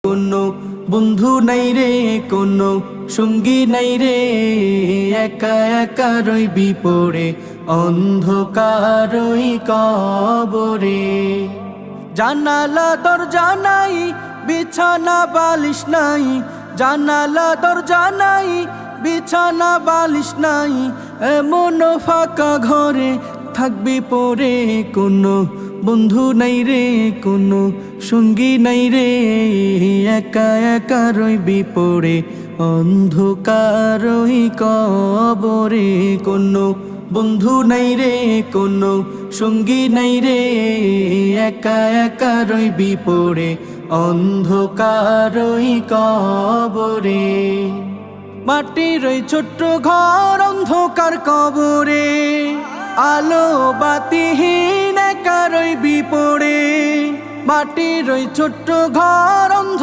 কোনো বন্ধু নাই রে, কোনো সঙ্গী নাই রে, একা একা রইবি পড়ে অন্ধকারই কবরে। জানালা দরজা নাই, বিছানা বালিশ নাই, জানালা দরজা নাই, বিছানা বালিশ নাই, এমন ফাঁকা ঘরে থাকবি পড়ে। কোনো বন্ধু নাই রে, কোনো সঙ্গী নাই রে, একা একা রইবি পড়ে অন্ধকারই কবরে। কোনো বন্ধু নাই রে, কোনো সঙ্গী নাই রে, একা একা রইবি পড়ে অন্ধকারই কবরে। মাটির ওই ছোট্ট ঘর অন্ধকার কবরে, আলো বাতিহীন একা রইবি পড়ে। মাটির ওই ছোট্ট ঘর অন্ধকার